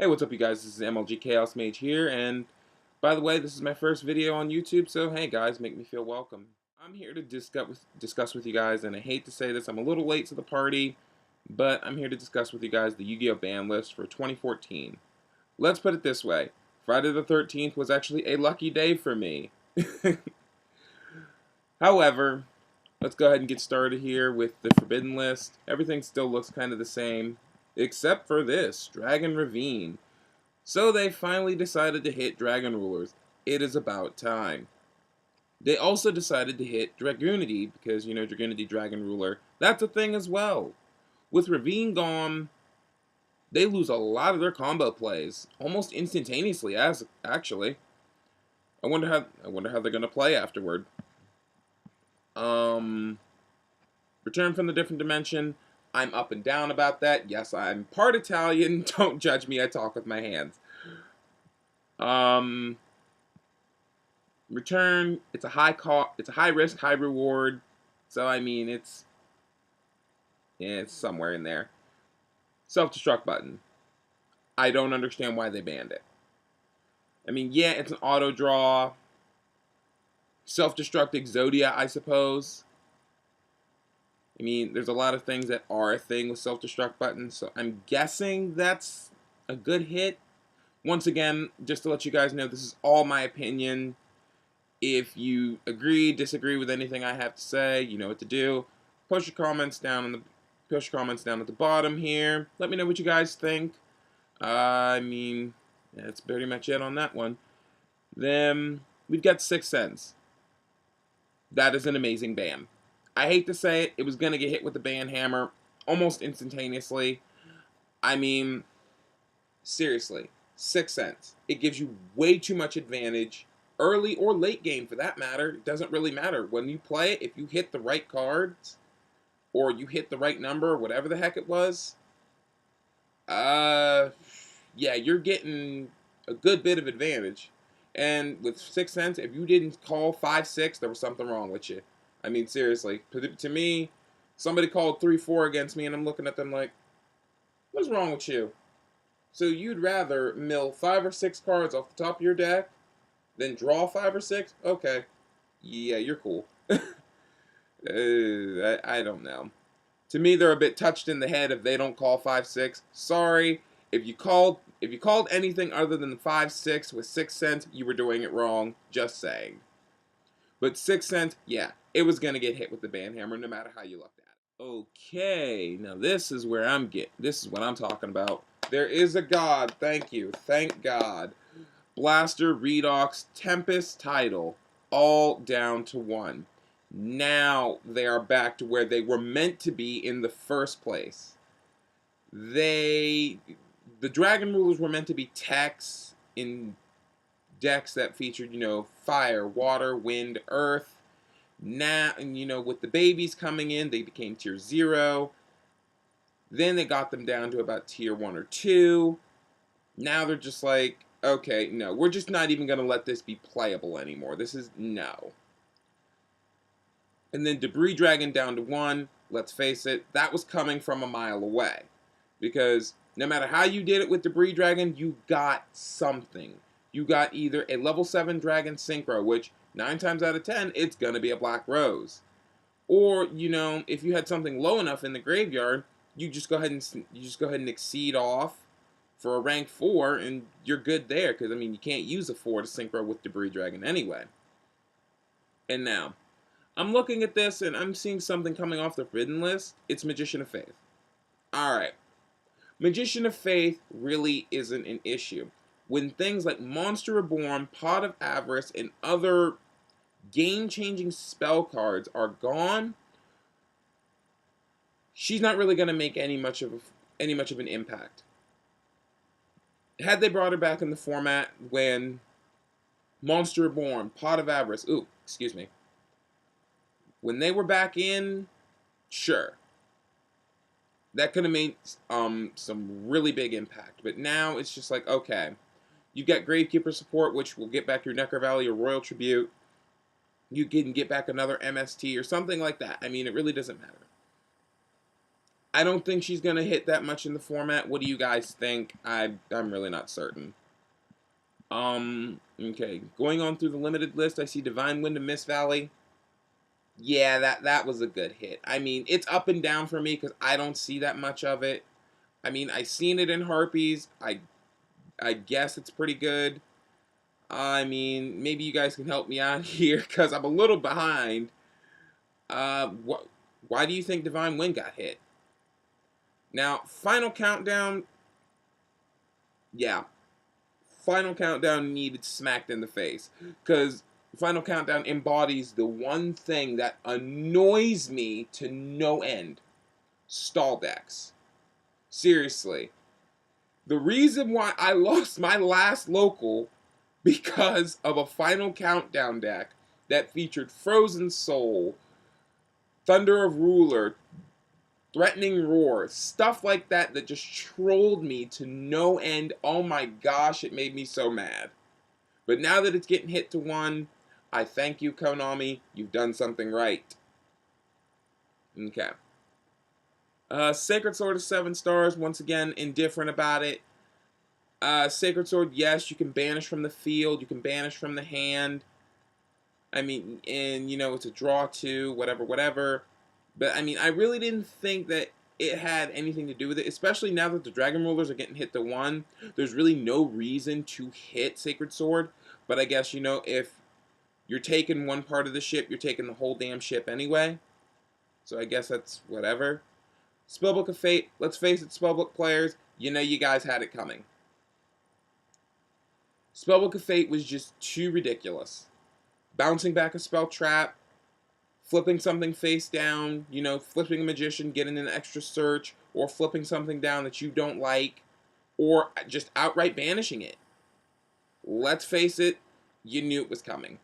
Hey, what's up, you guys? This is MLG Chaos Mage here, and by the way, this is my first video on YouTube, so hey guys, make me feel welcome. I'm here to discuss with you guys, and I hate to say this, I'm a little late to the party, but I'm here to discuss with you guys the Yu-Gi-Oh! Ban list for 2014. Let's put it this way, Friday the 13th was actually a lucky day for me. However, let's go ahead and get started here with the Forbidden list. Everything still looks kind of the same, except for this, Dragon Ravine. So they finally decided to hit Dragon Rulers. It is about time. They also decided to hit Dragunity, because, you know, Dragunity Dragon Ruler, that's a thing as well. With Ravine gone, they lose a lot of their combo plays, almost instantaneously, actually. I wonder how they're gonna play afterward. Return from the Different Dimension. I'm up and down about that. Yes, I'm part Italian. Don't judge me, I talk with my hands. Return, it's a high risk, high reward. So I mean, it's somewhere in there. Self-destruct button. I don't understand why they banned it. I mean, yeah, it's an auto draw. Self-destruct Exodia, I suppose. I mean, there's a lot of things that are a thing with self-destruct buttons, so I'm guessing that's a good hit. Once again, just to let you guys know, this is all my opinion. If you agree, disagree with anything I have to say, you know what to do. Post your comments down at the bottom here. Let me know what you guys think. I mean, that's pretty much it on that one. Then we've got 6 Sense. That is an amazing ban. I hate to say it, it was gonna get hit with the ban hammer almost instantaneously. I mean, seriously, 6 Sense. It gives you way too much advantage. Early or late game, for that matter, it doesn't really matter. When you play it, if you hit the right cards, or you hit the right number, or whatever the heck it was, yeah, you're getting a good bit of advantage. And with 6 Sense, if you didn't call 5-6, there was something wrong with you. I mean, seriously. To me, somebody called 3-4 against me, and I'm looking at them like, what's wrong with you? So you'd rather mill 5 or 6 cards off the top of your deck then draw 5 or 6? Okay. Yeah, you're cool. I don't know. To me, they're a bit touched in the head if they don't call 5-6. Sorry. If you called anything other than 5-6 with 6 Sense, you were doing it wrong. Just saying. But 6 Sense, yeah, it was gonna get hit with the ban hammer no matter how you looked at it. Okay, now this is what I'm talking about. There is a god, thank you, thank God. Blaster, Redox, Tempest, Tidal, all down to 1. Now they are back to where they were meant to be in the first place. The Dragon Rulers were meant to be techs in decks that featured, you know, fire, water, wind, earth. Now, you know, with the babies coming in, they became tier 0. Then they got them down to about tier 1 or 2. Now they're just like, okay, no, we're just not even going to let this be playable anymore. This is no. And then Debris Dragon down to 1, let's face it, that was coming from a mile away. Because no matter how you did it with Debris Dragon, you got something. You got either a level 7 Dragon Synchro, which 9 times out of 10, it's going to be a Black Rose. Or, you know, if you had something low enough in the graveyard, you just go ahead and exceed off for a rank 4, and you're good there, because, I mean, you can't use a 4 to synchro with Debris Dragon anyway. And now, I'm looking at this, and I'm seeing something coming off the Forbidden list. It's Magician of Faith. Alright. Magician of Faith really isn't an issue. When things like Monster Reborn, Pot of Avarice, and other game-changing spell cards are gone, she's not really going to make any much of an impact. Had they brought her back in the format when Monster Reborn, Pot of Avarice, when they were back in, sure. That could have made some really big impact. But now it's just like, okay, you've got Gravekeeper support, which will get back your Neckar Valley or Royal Tribute. You can get back another MST or something like that. I mean, it really doesn't matter. I don't think she's going to hit that much in the format. What do you guys think? I'm really not certain. Okay. Going on through the limited list, I see Divine Wind and Mist Valley. Yeah, that was a good hit. I mean, it's up and down for me because I don't see that much of it. I mean, I seen it in Harpies. I guess it's pretty good. I mean, maybe you guys can help me out here because I'm a little behind. Why do you think Divine Wind got hit? Now, Final Countdown, yeah, Final Countdown needed smacked in the face because Final Countdown embodies the one thing that annoys me to no end: stall decks. Seriously, the reason why I lost my last local because of a Final Countdown deck that featured Frozen Soul, Thunder of Ruler, Threatening Roar, stuff like that that just trolled me to no end. Oh my gosh, it made me so mad. But now that it's getting hit to 1, I thank you, Konami. You've done something right. Okay. Sacred Sword is 7 stars. Once again, indifferent about it. Sacred Sword, yes, you can banish from the field. You can banish from the hand. I mean, and, you know, it's a draw 2, whatever. But, I mean, I really didn't think that it had anything to do with it, especially now that the Dragon Rulers are getting hit to 1. There's really no reason to hit Sacred Sword. But I guess, you know, if you're taking one part of the ship, you're taking the whole damn ship anyway. So I guess that's whatever. Spellbook of Fate. Let's face it, Spellbook players, you know you guys had it coming. Spellbook of Fate was just too ridiculous. Bouncing back a spell trap, flipping something face down, you know, flipping a magician, getting an extra search, or flipping something down that you don't like, or just outright banishing it. Let's face it, you knew it was coming.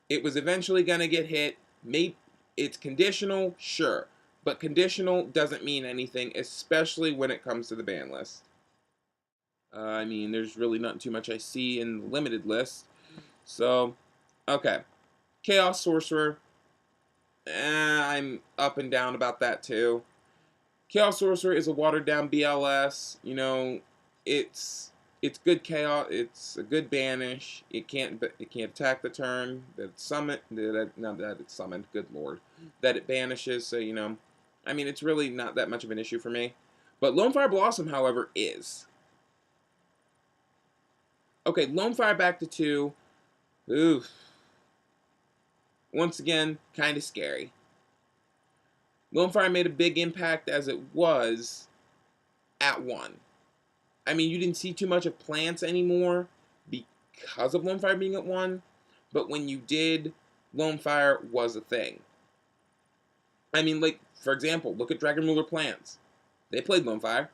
It was eventually going to get hit. Maybe it's conditional, sure, but conditional doesn't mean anything, especially when it comes to the ban list. I mean, there's really not too much I see in the limited list. So, okay. Chaos Sorcerer. I'm up and down about that too. Chaos Sorcerer is a watered down BLS. You know, it's good chaos. It's a good banish. It can't attack the turn that it's summoned. Not that it's summoned. Good lord, that it banishes. So you know, I mean, it's really not that much of an issue for me. But Lonefire Blossom, however, is. Okay, Lonefire back to 2. Oof. Once again, kind of scary. Lonefire made a big impact as it was at 1. I mean, you didn't see too much of plants anymore because of Lonefire being at 1, but when you did, Lonefire was a thing. I mean, like, for example, look at Dragon Ruler plants. They played Lonefire.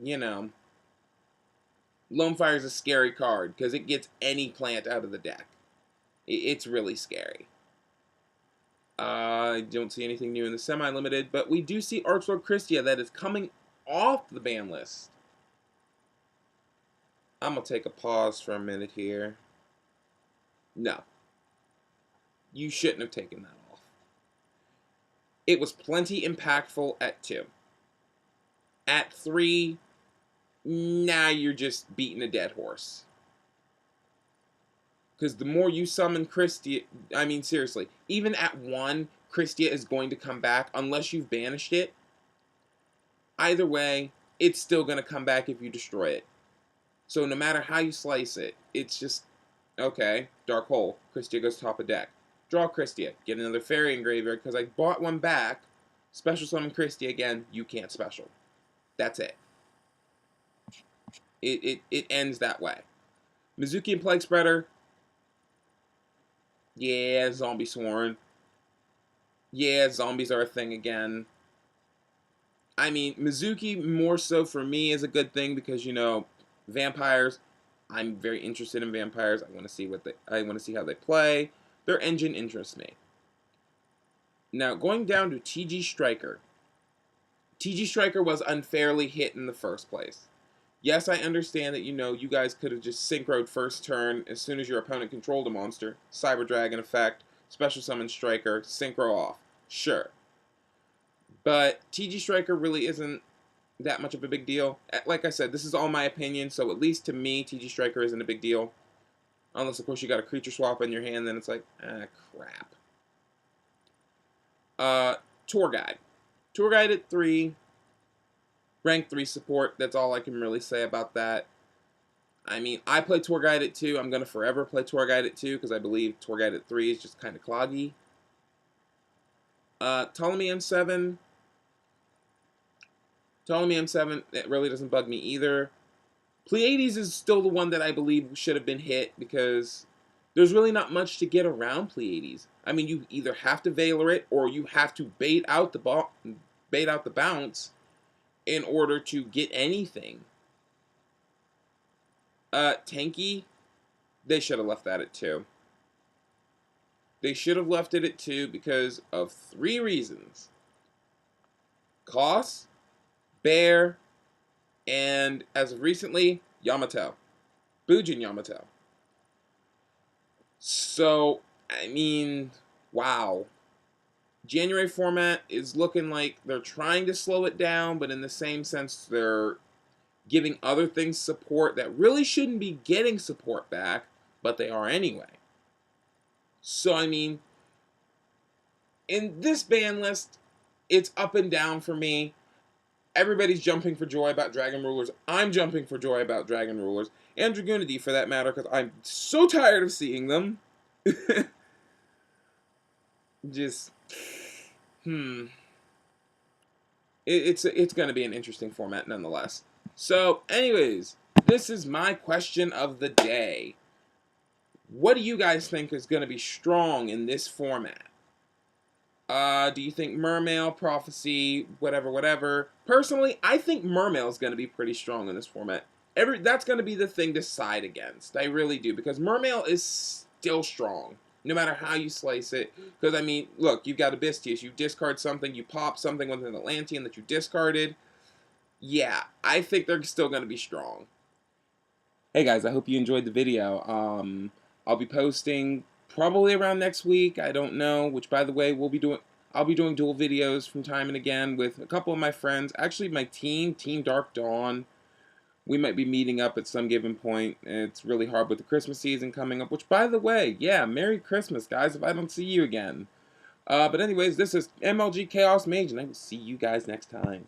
You know, Lonefire is a scary card because it gets any plant out of the deck. It's really scary. I don't see anything new in the semi-limited, but we do see Archlord Christia that is coming off the ban list. I'm going to take a pause for a minute here. No. You shouldn't have taken that off. It was plenty impactful at 2. At 3, now you're just beating a dead horse. Because the more you summon Christia, I mean, seriously, even at 1, Christia is going to come back unless you've banished it. Either way, it's still going to come back if you destroy it. So no matter how you slice it, it's just, okay, Dark Hole, Christia goes top of deck. Draw Christia, get another fairy in graveyard, because I bought one back, special summon Christia again, you can't special. That's it. It ends that way. Mizuki and Plague Spreader, yeah, Zombie Sworn. Yeah, zombies are a thing again. I mean, Mizuki more so for me is a good thing because, you know, vampires, I'm very interested in vampires. I want to see how they play. Their engine interests me. Now, going down to TG Striker. TG Striker was unfairly hit in the first place. Yes, I understand that, you know, you guys could have just synchroed first turn as soon as your opponent controlled a monster. Cyber Dragon effect, special summon Striker, synchro off. Sure. But TG Striker really isn't that much of a big deal. Like I said, this is all my opinion, so at least to me, TG Striker isn't a big deal. Unless, of course, you got a creature swap in your hand, then it's like, crap. Tour Guide. Tour Guide at 3. Rank 3 support. That's all I can really say about that. I mean, I play Tour Guide at 2. I'm going to forever play Tour Guide at 2 because I believe Tour Guide at 3 is just kind of cloggy. Ptolemy M7. Ptolemy M7, it really doesn't bug me either. Pleiades is still the one that I believe should have been hit because there's really not much to get around Pleiades. I mean, you either have to Valor it or you have to bait out the bounce in order to get anything. Tanky, they should have left that at 2. They should have left it at 2 because of 3 reasons. Cost, Bear, and as of recently, Yamato. Bujin Yamato. So, I mean, wow. January format is looking like they're trying to slow it down, but in the same sense, they're giving other things support that really shouldn't be getting support back, but they are anyway. So, I mean, in this ban list, it's up and down for me. Everybody's jumping for joy about Dragon Rulers. I'm jumping for joy about Dragon Rulers. And Dragoonity, for that matter, because I'm so tired of seeing them. Just, It's going to be an interesting format nonetheless. So, anyways, this is my question of the day. What do you guys think is going to be strong in this format? Do you think Mermail, Prophecy, whatever? Personally, I think Mermail is going to be pretty strong in this format. That's going to be the thing to side against. I really do, because Mermail is still strong, no matter how you slice it. Because, I mean, look, you've got Abystius. You discard something, you pop something with an Atlantean that you discarded. Yeah, I think they're still going to be strong. Hey guys, I hope you enjoyed the video. I'll be posting probably around next week. I don't know, which by the way, I'll be doing dual videos from time and again with a couple of my friends. Actually, my Team Dark Dawn. We might be meeting up at some given point. It's really hard with the Christmas season coming up, which by the way, yeah, Merry Christmas, guys, if I don't see you again. But anyways, this is MLG Chaos Mage, and I will see you guys next time.